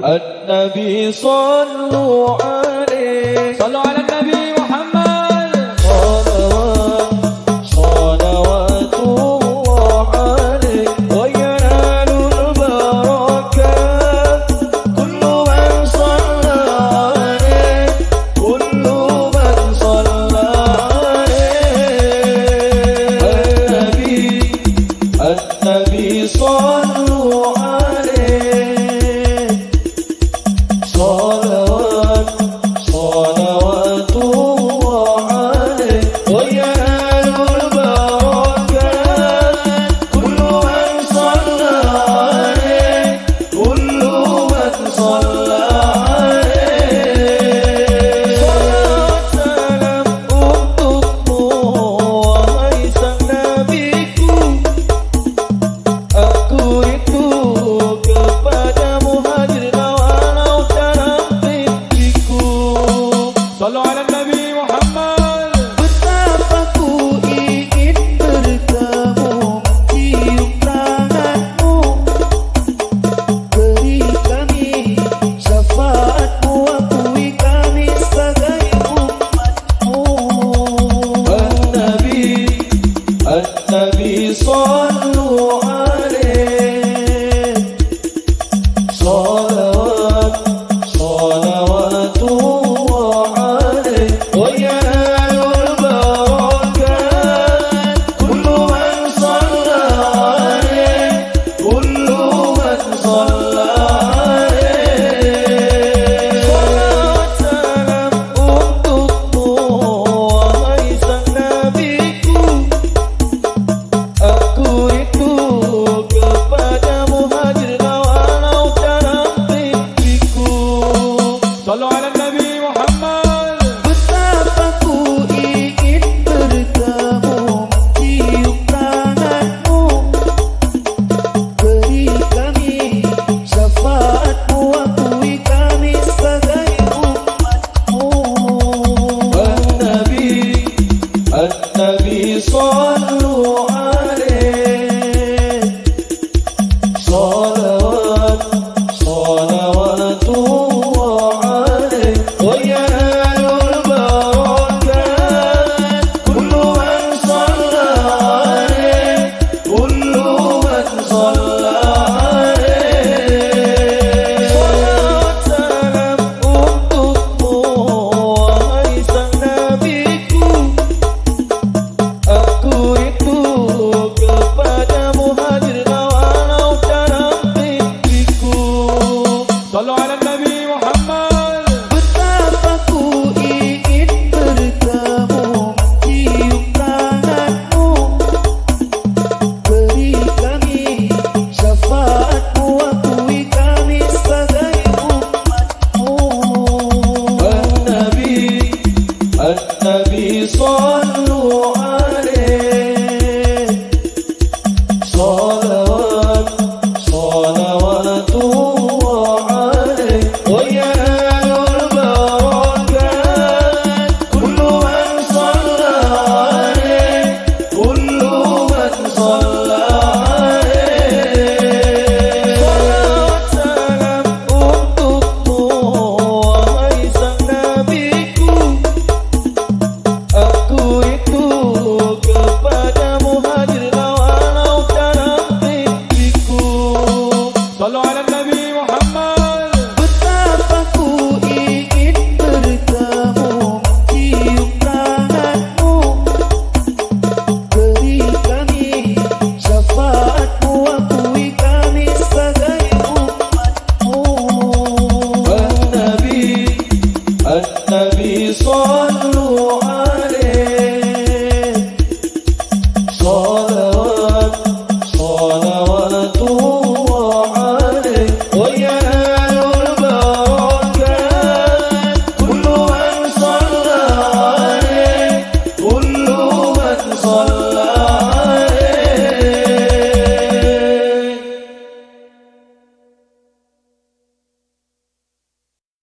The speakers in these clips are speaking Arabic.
النبي صلوا عليه صلوا على النبي محمد صلوات الله عليه وينال البركات كل من صلى عليه كل من صلى عليه النبي صلوا عليه صلوات الله عليه وينال البركات كل من صلى عليه كل من صلى عليه صلاة سلام untukmu wahai sang nabiku. Aku itu kepada muhajirin walau dalam mimpiku. صلوا على النبي محمد Betapa ku ingin bertemu cium tanganmu. Beri kami syafaatmu, akui kami sebagai umatmu. An-Nabi sallu alaih salawatullah alaih wa yanalul barakat kullu man shalla alaih kullu man shalla alaih. Salawat salam untukmu wahai sang nabiku. Aku itu kepada muhajirin walau dalam mimpiku. صلوا على النبي محمد Betapa ku ingin bertemu cium tanganmu. Beri kami syafaatmu, akui kami sebagai umatmu. An-Nabi sallu alaih salawatullah alaih wa yanalul barakat kullu man shalla alaih kullu man shalla alaih. Salawat salam untukmu wahai sang nabiku. Aku itu kepada muhajirin walau dalam mimpiku. صلوا على النبي محمد Betapa ku ingin bertemu cium tanganmu. Beri kami syafaatmu, akui kami sebagai umatmu. An-Nabi sallu alaih salawatullah alaih wa yanalul barakat kullu man shalla alaih kullu man shalla alaih. Salawat salam untukmu wahai sang nabiku. Aku itu kepada muhajirin walau dalam mimpiku. صلوا على النبي محمد Betapa ku ingin bertemu cium tanganmu. Beri kami syafaatmu, akui kami sebagai umatmu. An-Nabi sallu alaih salawatullah alaih wa yanalul barakat kullu man shalla alaih kullu man shalla alaih.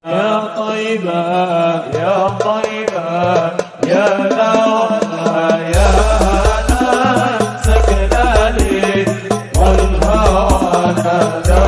يا طيبة يا طيبة يا نوى يا هلا سكناني والهوى نادى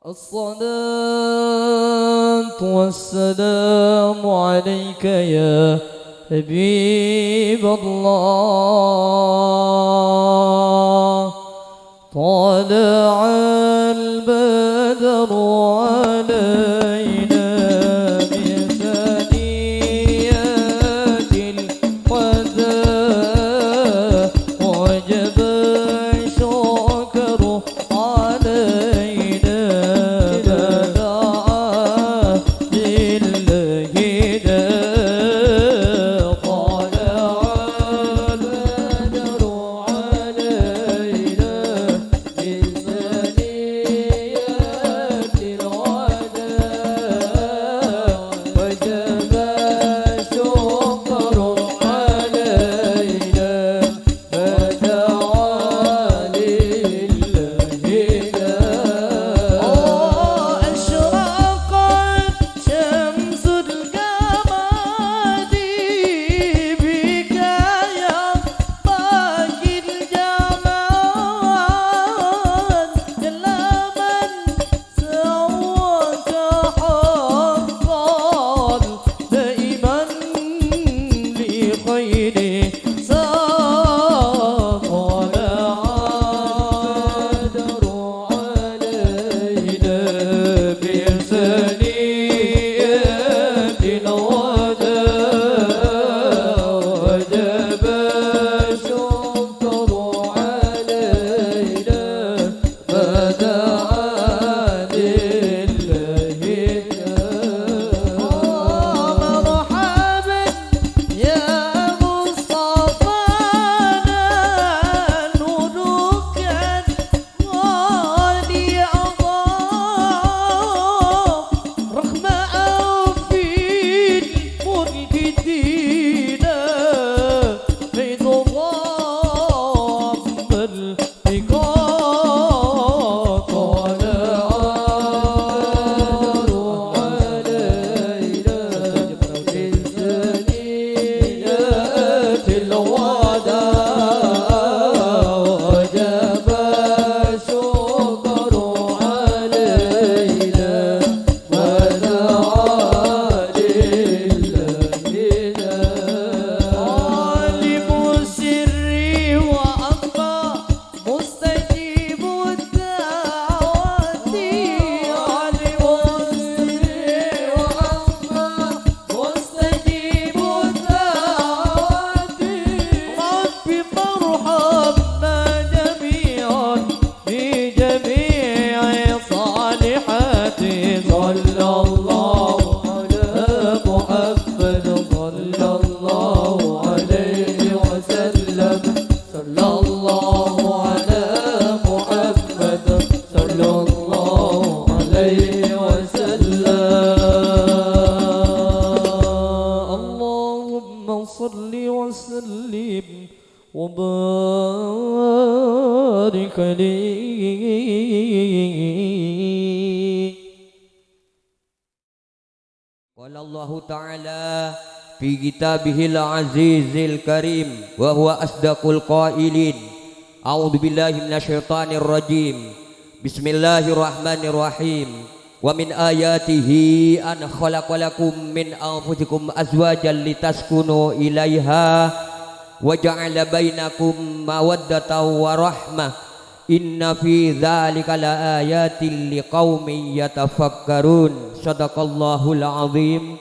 الصلاة والسلام عليك يا حبيب الله طلع البدر علينا بثنيات الوداع وجب الشكر علينا فدعا لله طلع البدر علينا بثنيات الوداع وجب الشكر علينا فدعا لله أشرقت شمس الجمال بك يا باقي الجمال جل من سواك حقا دائما لخير ساق طلع البدر علينا بثنيات الوداع وجب الشكر علينا فدعا لله مرحبا يا مصطفانا نورك غالي أضاء رغم في الملك دينا بيض ضام البقاع طلع علينا بالثنيات الوداع وجب الشكر علينا ودعا لله عالم السر وأخفى مستجيب الدعوات عالم السر وأخفى مستجيب الدعوات رب فارحمنا جميعا بجميع الصالحات صلى الله على محمد صلى الله عليه وسلم صلى الله على محمد صلى الله عليه وسلم اللهم صل وسلم وبارك عليه قال الله تعالى في كتابه العزيز الكريم وهو أصدق القائلين أعوذ بالله من الشيطان الرجيم بسم الله الرحمن الرحيم ومن آياته أن خلق لكم من أنفسكم أزواجا لتسكنوا إليها وجعل بينكم مودة ورحمة إن في ذلك لآيات لقوم يتفكرون صدق الله العظيم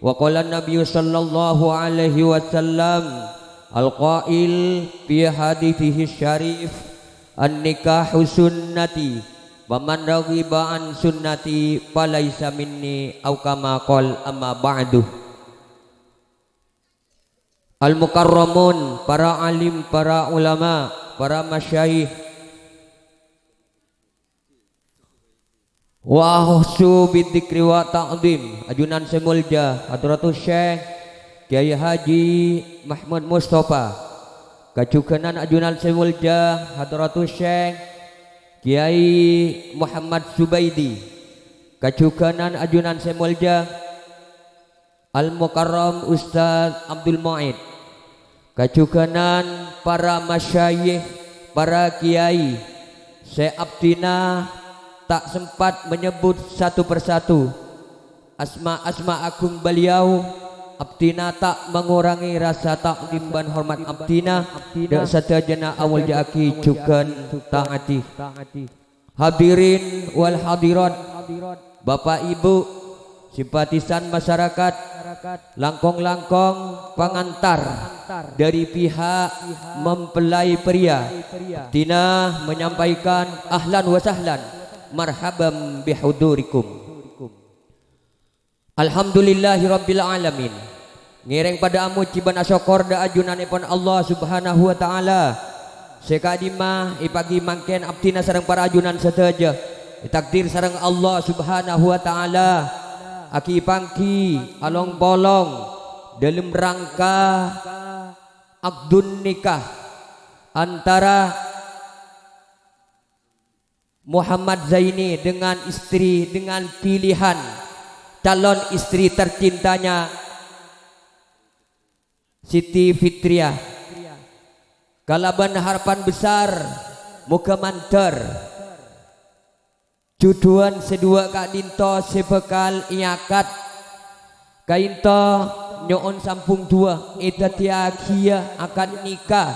وقال النبي صلى الله عليه وسلم القائل في حديثه الشريف النكاح سنتي ومن رغب عن سنتي فليس مني أو كما قال أما بعد. Al-Mukarramun, para alim, para ulama, para masyayikh, wa ahsu bidzikri wa ta'zim, ajunan semulja Hadratus Syekh Kiai Haji Mahmud Mustafa, kajuganan ajunan semulja Hadratus Syekh Kiai Muhammad Zubaidi, kajuganan ajunan semulja Al-Mukarram Ustaz Abdul Mu'id, kajuganan para masyayikh, para kiai, Syekh Abdina tak sempat menyebut satu persatu asma-asma agung beliau. Abdina tak mengurangi rasa takdim dan hormat Abdina dan setajana awal jaki juga taati. Hadirin wal hadirat, Bapak Ibu, simpatisan masyarakat, langkong-langkong pengantar dari pihak mempelai pria, Abdina menyampaikan ahlan wa sahlan marhaban bihudurikum. Alhamdulillahi rabbil alamin. Ngiring pada amu ciban asyokor da ajunanipun Allah subhanahu wa ta'ala. Sekadimah ipagi mangken Abdina sareng para ajunan sedaja ditakdir sareng Allah subhanahu wa ta'ala aki pangki along bolong dalam rangka akdun nikah antara Muhammad Zaini dengan istri, dengan pilihan calon istri tercintanya Siti Fitriah. Kalaban harapan besar muka manter juduan sedua Kak Dinto sebekal iakat kainto nyoon sampung dua itatiakia akan nikah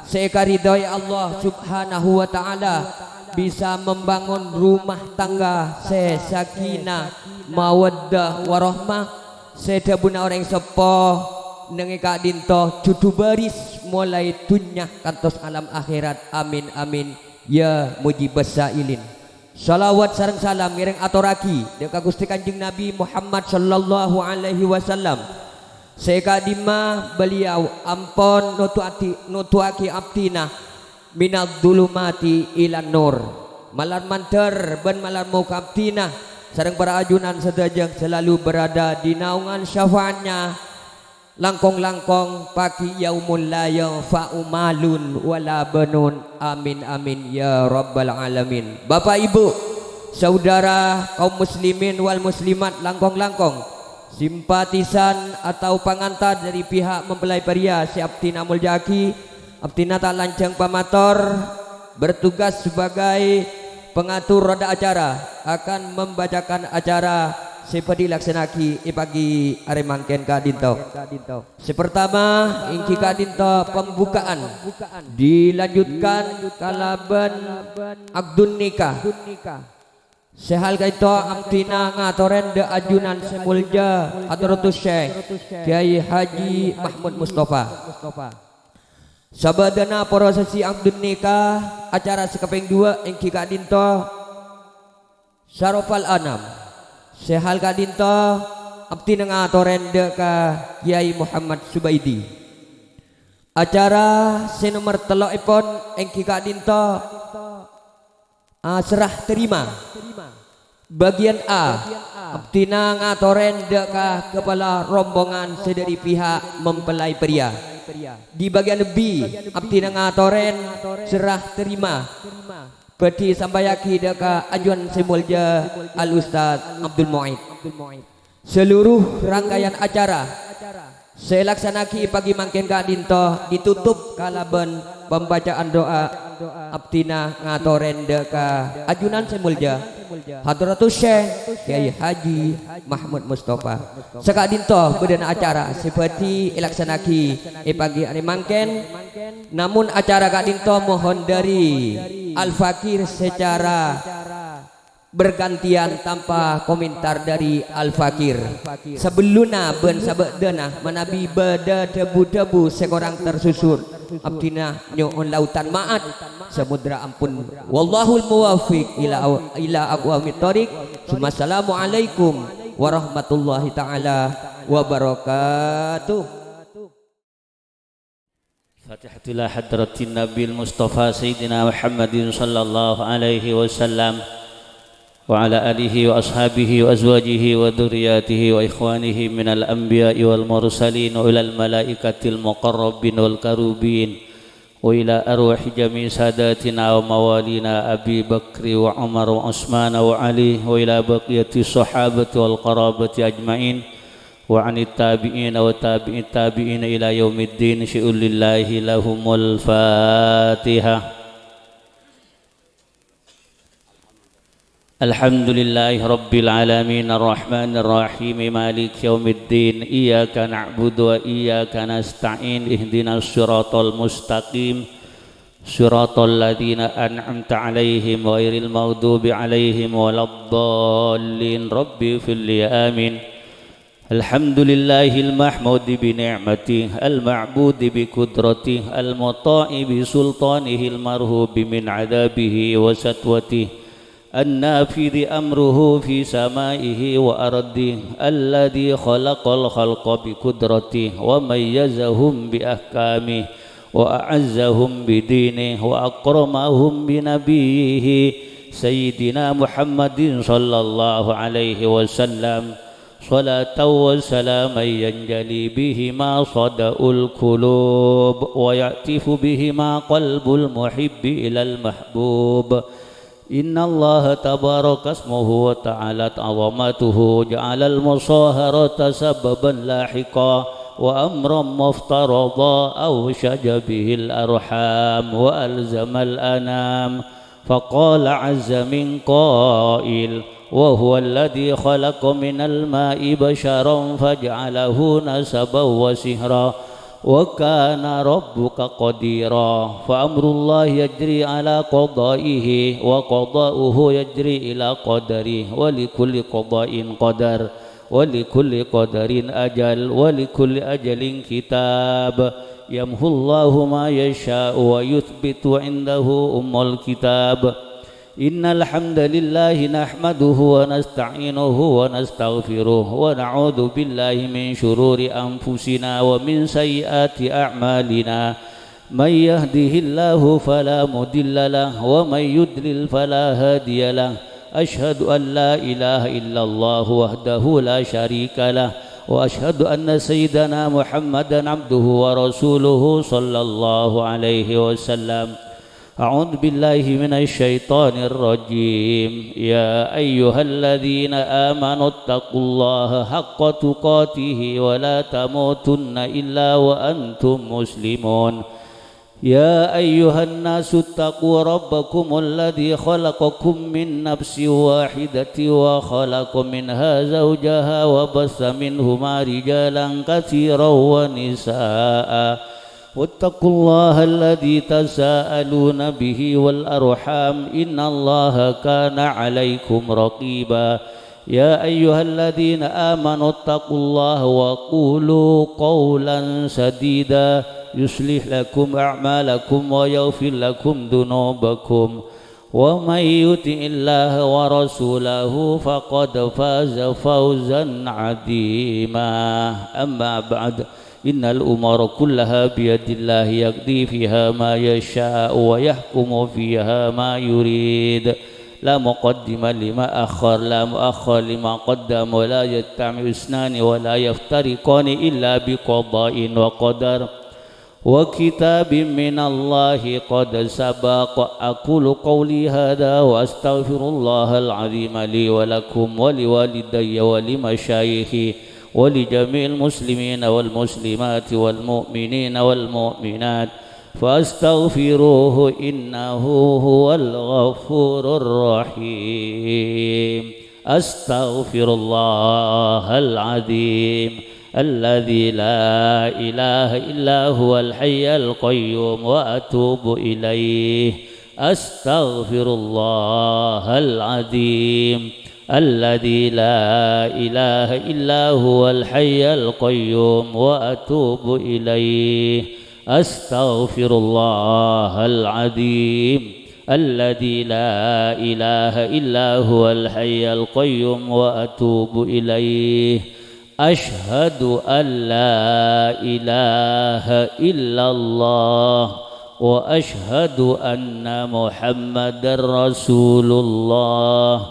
seekaridoi Allah subhanahu wa ta'ala bisa membangun rumah tangga sesakinah mawaddah warahmah sedabuna orang sepoh nengi Kak Dinto cudu baris mulai dunyah kantos alam akhirat. Amin amin ya mujibas sailin. Salawat sareng salam ngiring aturaki deuk Gusti Kanjeng Nabi Muhammad sallallahu alaihi wasallam. Sekadimah beliau ampon nutuaki Abdina minadz zulumati ilan nur. Malar manter ben malar muka Abdina sareng para ajunan sedajang selalu berada di naungan syafaatnya langkong-langkong pagi yaumul la yanfa'u malun wala banun. Amin amin ya rabbal alamin. Bapak Ibu, saudara kaum muslimin wal muslimat, langkong-langkong simpatisan atau pengantar dari pihak mempelai pria si Abdina Muljaki. Abdina tak lancang pamator bertugas sebagai pengatur roda acara akan membacakan acara seperti laksanaki pagi aremangken Kak Dinto. Sepertama ingki Kak Dinto pembukaan dilanjutkan kalaban akdun nikah. Sehal kaito Abdina ngatoren de ajunan semulja Hadratus Syekh Kiai Haji Mahmud Mustafa. Sabadana prosesi akdun nikah acara sekeping 2 ingki Kak Dinto Syarofal Anam. Sehal Kak Dinto Abdina ngatoren de ka Kiai Muhammad Subaidi. Acara senomor telok ipon engki Kak Dinto serah terima. Bagian A Abdina ngatoren de ka kepala rombongan sedari pihak mempelai pria. Di bagian B Abdina ngatoren serah terima Badi sambayaki deka ajuan semulja Al Ustaz Abdul Mu'id. Seluruh rangkaian acara selaksanaki pagi mangken Kak Dinto ditutup kalaban pembacaan doa Abdina ngatoren deka ajunan semulja Hadratus Syekh Kiai Haji Mahmud Mustafa. Sekak Dinto bedana acara seperti ilaksanaki pagi ani mangken. Namun acara Kak Dinto mohon dari Al-Fakir secara bergantian tanpa komentar dari Al-Fakir. Sebelumnya ben sabedana manabi beda debu-debu sekorang tersusur Abdina nyoon lautan maat samudra ampun. Wallahul muwafiq ila aqwamit thoriq. Assalamualaikum warahmatullahi taala wabarakatuh. Fatihatillah hadratin Nabil Mustafa Sayyidina Muhammadin sallallahu alaihi wasallam wa ala alihi wa ashabihi wa azwajihi wa dhurriyyatihi wa ikhwanihi minal anbiya'i wal mursalin wa ilal malaikatil muqarrabin wal karubin wa ila arwahi jami' sadatina wa mawalina Abi Bakri wa Umar wa Utsman wa Ali wa ila baqiyati sahabati wal qarabati ajma'in wa anit tabi'in wa tabi'it tabi'in ila yaumiddin syu'ulillahi lahumul Fatihah. الحمد لله رب العالمين الرحمن الرحيم مالك يوم الدين إياك نعبد وإياك نستعين اهدنا الصراط المستقيم صراط الذين أنعمت عليهم غير المغضوب عليهم ولا الضالين ربي اغفر لي آمين. الحمد لله المحمود بنعمته المعبود بقدرته المطاع بسلطانه المرهوب من عذابه وسطوته النافذ أمره في سمائه وأرضه الذي خلق الخلق بقدرته وميزهم بأحكامه وأعزهم بدينه وأكرمهم بنبيه سيدنا محمد صلى الله عليه وسلم صلاة وسلاما ينجلي بهما صدأ القلوب ويعتف بهما قلب المحب إلى المحبوب. إن الله تبارك اسمه وتعالت عظمته جعل المصاهرة سببا لاحقا وأمرا مفترضا أوشج به الأرحام وألزم الأنام فقال عز من قائل وهو الذي خلق من الماء بشرا فجعله نسبا وسهرا وكان ربك قديرا. فأمر الله يجري على قضائه وقضاؤه يجري إلى قدره ولكل قضاء قدر ولكل قدر أجل ولكل أجل كتاب يمحو الله ما يشاء ويثبت عنده أم الكتاب. إن الحمد لله نحمده ونستعينه ونستغفره ونعوذ بالله من شرور أنفسنا ومن سيئات أعمالنا من يهده الله فلا مضل له ومن يضلل فلا هادي له. أشهد أن لا إله إلا الله وحده لا شريك له وأشهد أن سيدنا محمدا عبده ورسوله صلى الله عليه وسلم. أعوذ بالله من الشيطان الرجيم. يا أيها الذين آمنوا اتقوا الله حق تقاته ولا تموتن إلا وأنتم مسلمون. يا أيها الناس اتقوا ربكم الذي خلقكم من نفس واحدة وخلق منها زوجها وبث منهما رجالا كثيرا ونساء واتقوا الله الذي تساءلون به والأرحام إن الله كان عليكم رقيبا. يا أيها الذين آمنوا اتقوا الله وقولوا قولا سديدا يصلح لكم أعمالكم ويغفر لكم ذنوبكم ومن يطع الله ورسوله فقد فاز فوزا عظيما. أما بعد إن الأمور كلها بيد الله يقضي فيها ما يشاء ويحكم فيها ما يريد لا مقدم لما أخر لا مؤخر لما قدم ولا يجتمع اثنان ولا يفترقان إلا بقضاء وقدر وكتاب من الله قد سبق. أقول قولي هذا وأستغفر الله العظيم لي ولكم ولوالدي ولمشايخي ولجميع المسلمين والمسلمات والمؤمنين والمؤمنات فاستغفروه إنه هو الغفور الرحيم. أستغفر الله العظيم الذي لا إله إلا هو الحي القيوم وأتوب إليه. أستغفر الله العظيم الذي لا إله إلا هو الحي القيوم وأتوب إليه. أستغفر الله العظيم الذي لا إله إلا هو الحي القيوم وأتوب إليه. أشهد أن لا إله إلا الله وأشهد أن محمدا رسول الله.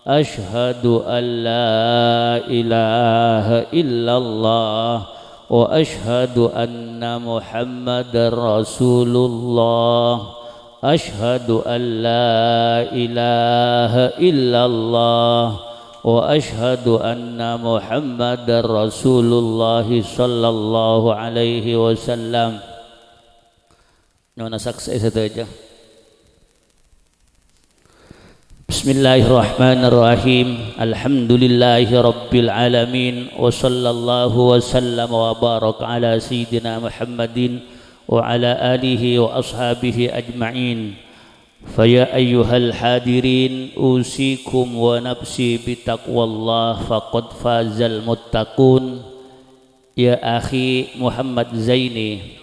أشهد أن لا إله إلا الله وأشهد أن محمدا رسول الله. أشهد أن لا إله إلا الله وأشهد أن محمدا رسول الله صلى الله عليه وسلم. Nona saksi saja. Bismillahirrahmanirrahim. Alhamdulillahi rabbil alamin. Wa sallallahu wa sallam wa barak ala sayyidina Muhammadin wa ala alihi wa ashabihi ajma'in. Faya ayyuhal hadirin, usikum wa nafsi bitaqwallah faqad fazal muttaqun. Ya akhi Muhammad Zaini,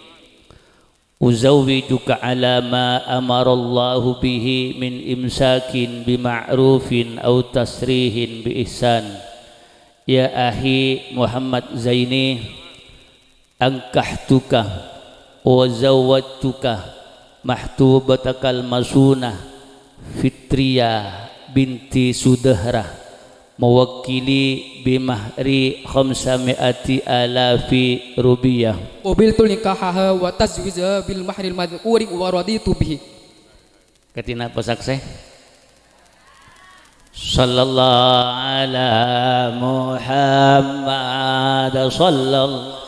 uzawwijuka ala ma amarallahu bihi min imsakin bima'rufin aw tasrihin bi ihsan. Ya akhi Muhammad Zaini, ankahtuka wa zawwajtuka mahtubatakal masunah Fitriyah binti Sudahrah mewakili bimahri 500,000 rupiah. Qabiltu nikahaha wa tazwijaha bil mahril madhkuri wa raditu bihi. Katina pasakseh sallallahu ala Muhammad sallallahu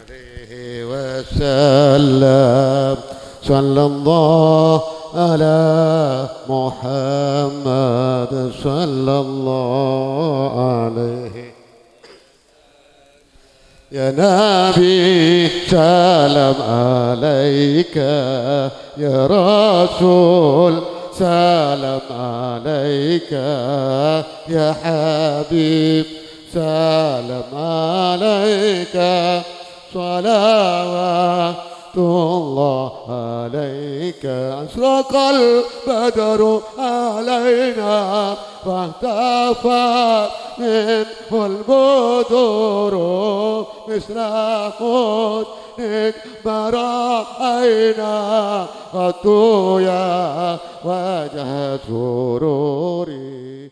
alaihi wasallam sallallahu ala Muhammad sallallahu alaihi. Ya Nabi salam alaika, ya Rasul salam alaika, ya Habib salam alaika, salawatullah alaika. Asraqal badru alaina fahtafat minhul buduru misraqut nikbara'aina qatu ya wajah sururi.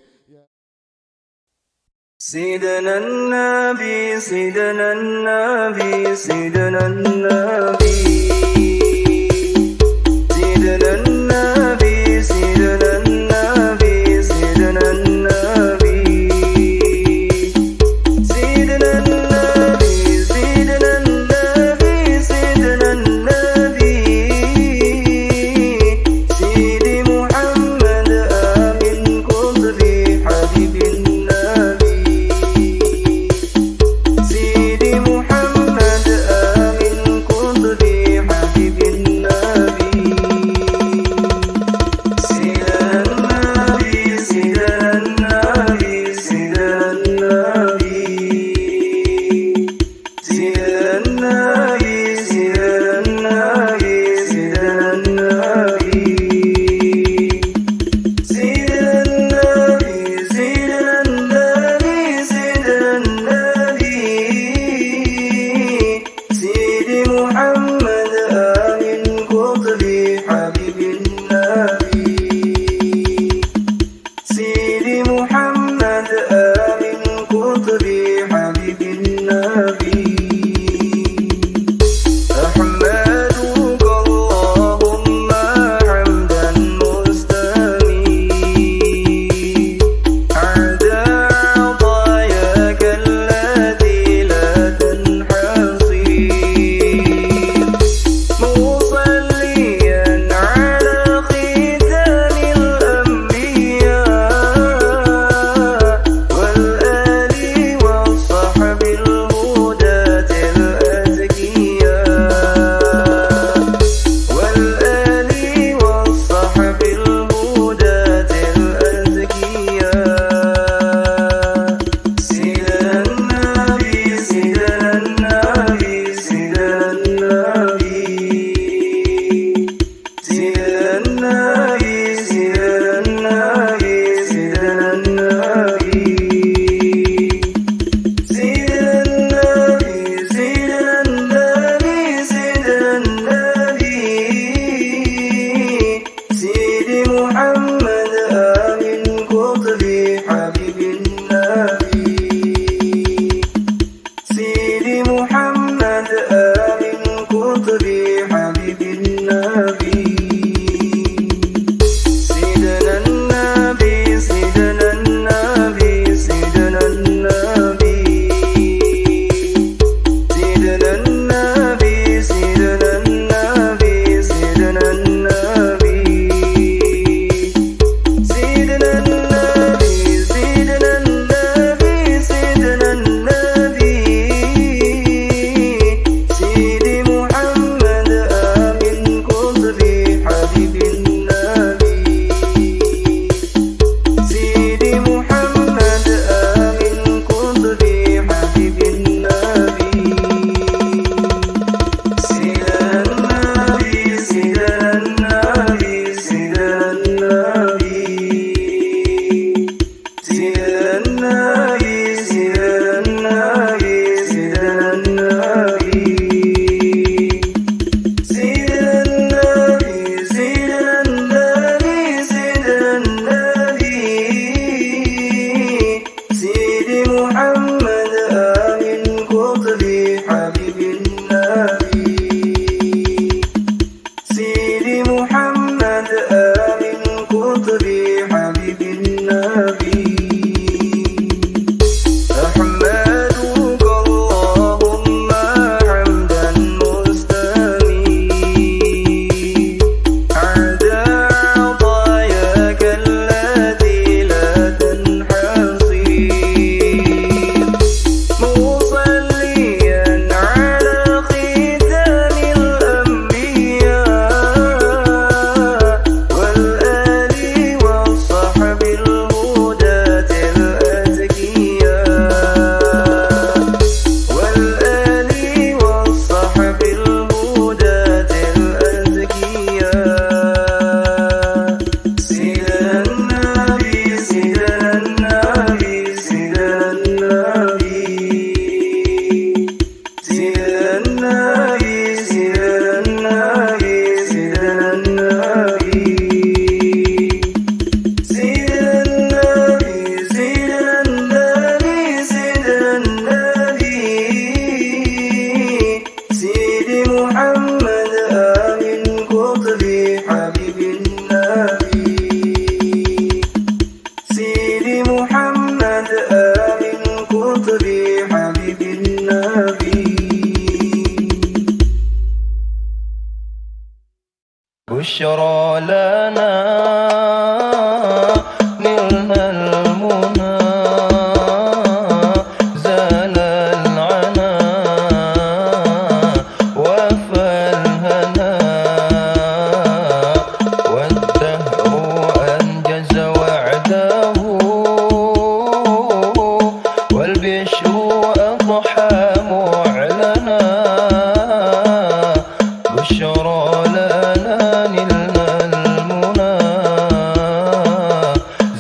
سيدنا النبي سيدنا النبي سيدنا النبي سيدنا النبي سيدنا النبي سيدنا النبي سيدنا النبي سيدنا النبي سيدنا النبي سيدي محمد آمن قطبي حبيب النبي سيدي محمد آمن قطبي بالنبي أحمدك اللهم حمدا مستميت عدا عطاياك التي لا تنحصي مصليا على ختام الأنبياء والآل والصحب الهداة الأزكياء والآل والصحب الهداة الأزكياء سيدنا النبي سيدنا النبي سيدنا النبي سيدنا النبي سيدنا النبي سيدنا النبي سيدنا النبي سيدنا النبي سيدنا النبي سيدي محمد آمن قطبي حبيب النبي سيدي محمد آمن قطبي حبيب النبي بشرى لنا نلنا المنى زال العنا وفى الهنا والدهر أنجز وعده والبشر أضحى معلنا بشرى لنا نلنا المنى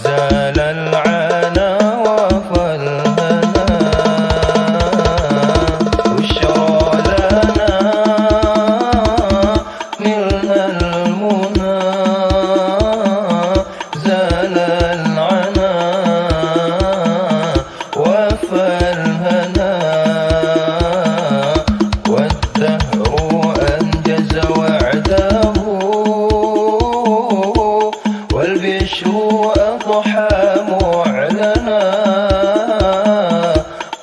زال العنا وفى الهنا بشرى لنا نلنا المنى زال العنا وفى الهنا والدهر أنجز وعده والبشر أضحى معلنا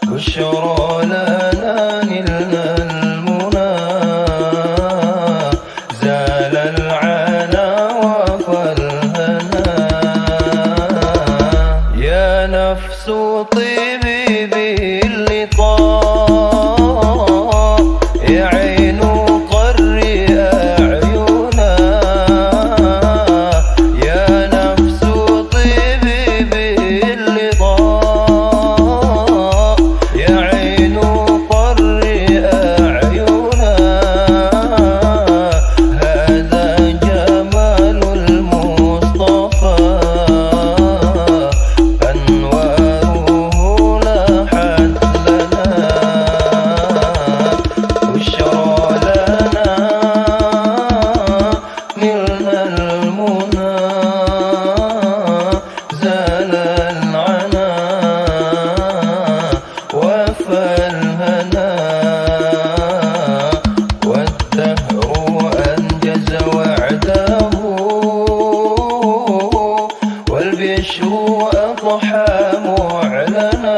بشرى لنا نلنا المنى زال العنا وفى الهنا يا نفس طيبي باللقاء يا عين قري أعينا يا نفس طيبي باللقاء يا عين قري أعينا هذا جمال المصطفى أنواره لاحت لنا بشرى لنا نلنا المنى زال العنا وفى الهنا والدهر أنجز وعده والبشر أضحى معلنا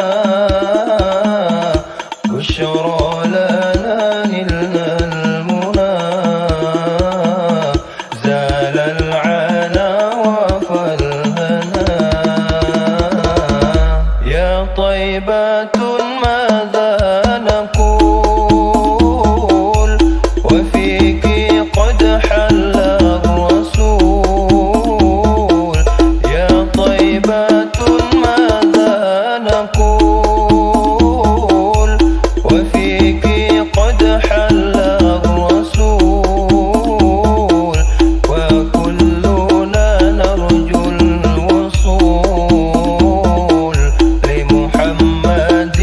بشرى لنا نلنا المنى زال العنا وفى الهنا يا طيبات ماذا نقول وفيك قد حل الرسول يا طيبات ماذا نقول وفيك قد حل الرسول وكلنا نرجو الوصول لمحمد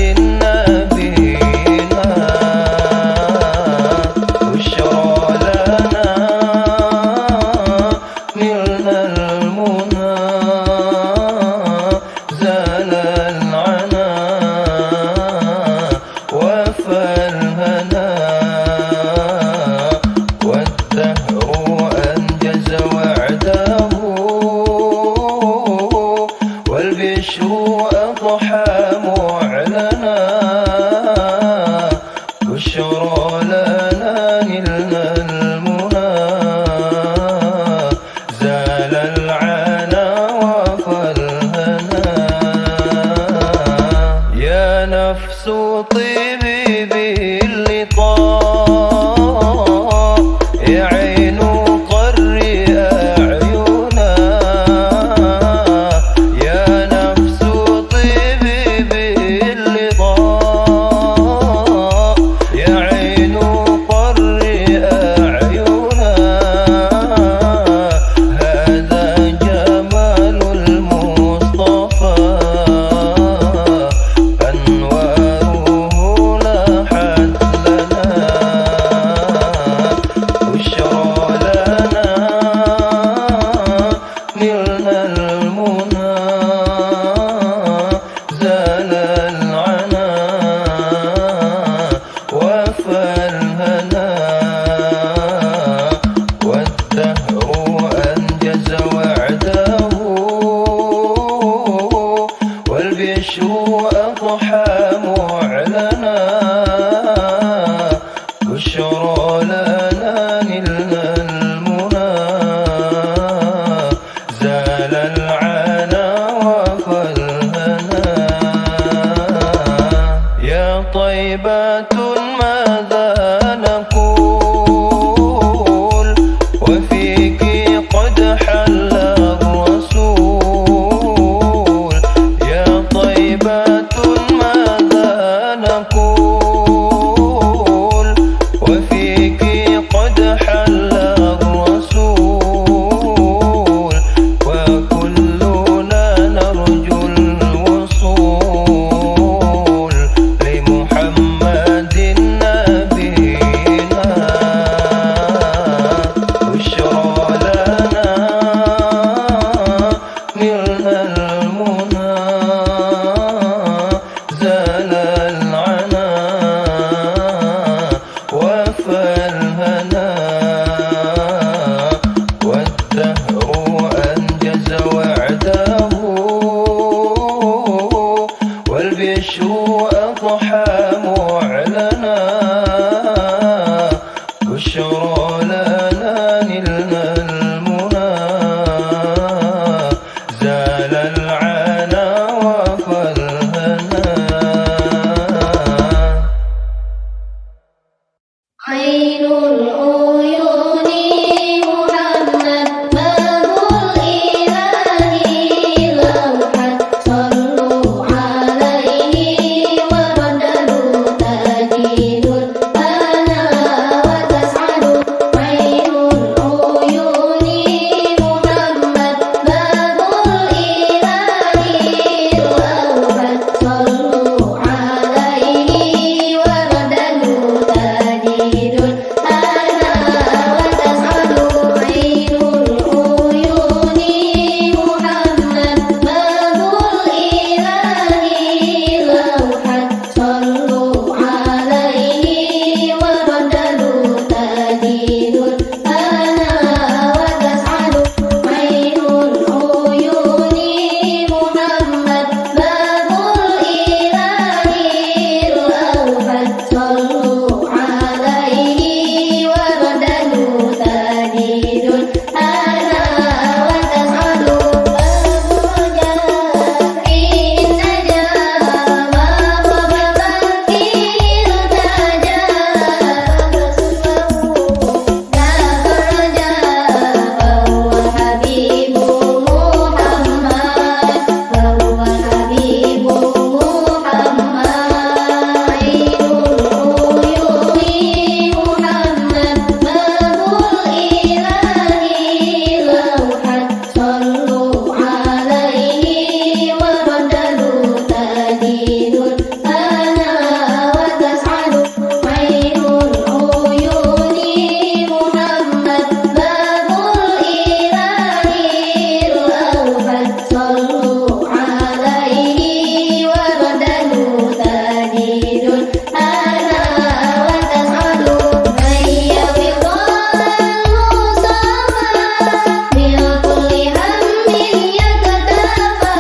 والبشر أضحى معلنا بشرى لنا نلنا المنى زال العنا وفالهنا يا نفس طيبي باللقاء يا عين قري أعينا يا نفس طيبي باللقاء يا عين قري أعينا هذا جمال المصطفى أنواره لاحت لنا بشرى لنا نلنا المنى زال العنا وفى الهنا والدهر أنجز وعده والبشر أضحى معلنا بشرى لنا نلنا المنى زال العنا وفى الهنا يا طيبات ماذا نقول وفيك قد حل الرسول يا طيبات ماذا نقول وفيك قد حل الرسول وكلنا نرجو الوصول لمحمد نبينا بشرى لنا نلنا المنى زال العنا وفى الهنا والدهر أنجز وعده والبشر أضحى معلنا بشرى لنا نلنا المنى زال العنا وفى الهنا عين العيون محمد باب الإله لوحة صلوا عليه ورددوا تجد الأنا وتسعد عين العيون محمد باب الإله لوحة صلوا عليه ورددوا تجد الأنا وتسعد عين العيون محمد باب الإله لوحة صلوا عليه ورددوا تجد الأنا وتسعد عين العيون محمد باب الإله لوحة صلوا عليه ورددوا تجد الأنا وتسعد باب الرجاء فيه النجاة ما خاب من فيه ارتجى فاسمه ذاك الرجاء فهو حبيب محمد فهو حبيب محمد عين العيون محمد باب الإله لوحة صلوا عليه ورددوا تجد الأنا وتسعد عين العيون محمد باب الإله لوحة صلوا عليه ورددوا تجد الأنا وتسعد من يبغى المصطفى من كل هم يتدافى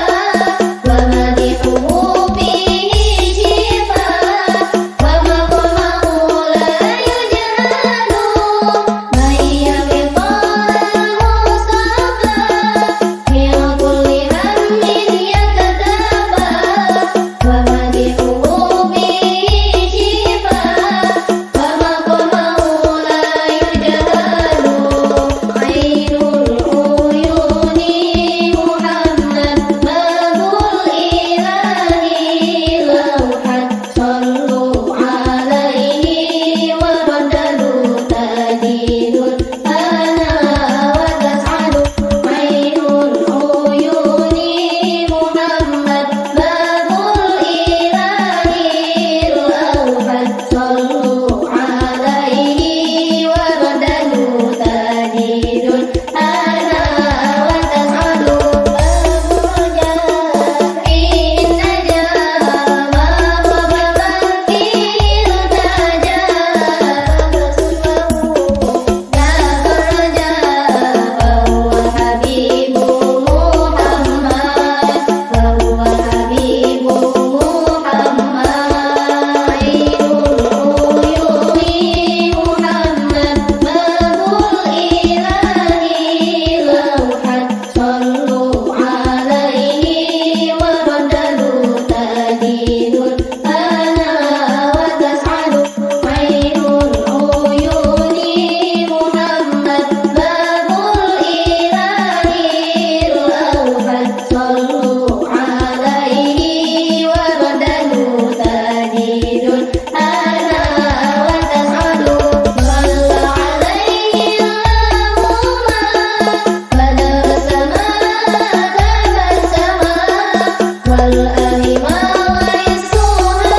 صلوا عليه ورده تجد الهنا وتسعد صلى عليه اللهم بدر السماء تبسم والأهما والسهما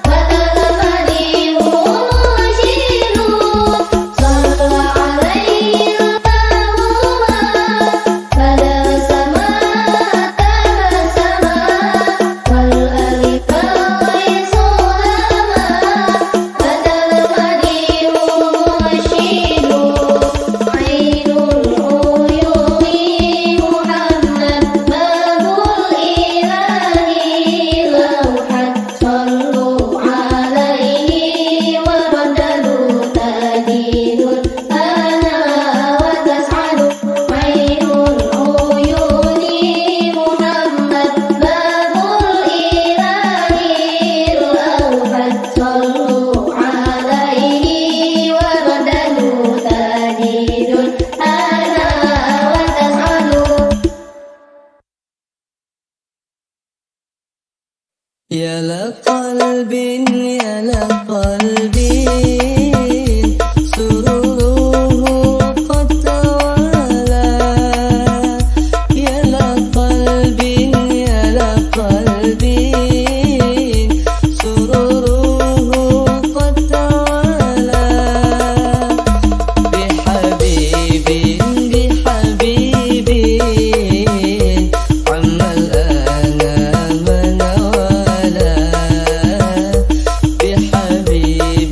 وتغفني مرشد صلى عليه اللهم بدر السماء تبسم والأهما والسهما وتغفني مرشد عين العيون محمد باب الإله لوحة صلوا عليه ورددوا تجد الهنا وتسعد عين العيون محمد باب الإله لوحة صلوا عليه ورددوا تجد الهنا وتسعد يا لقلب يا لقلب سروره قد توالى يا لقلب يا لقلب سروره قد توالى بحبيب بحبيب عم الأنام نوالا بحبيب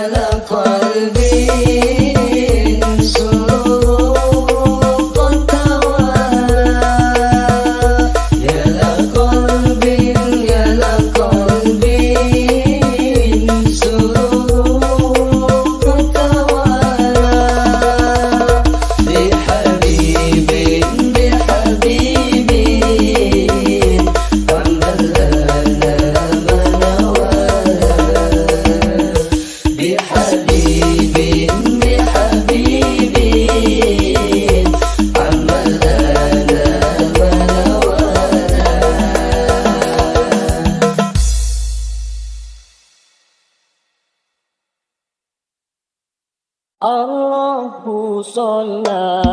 لقلبي سرور قد توالى يا لقلبي سرور قد توالى بحبيب عمل لنا منوالا بحبيب عمل لنا منوالا الله صلى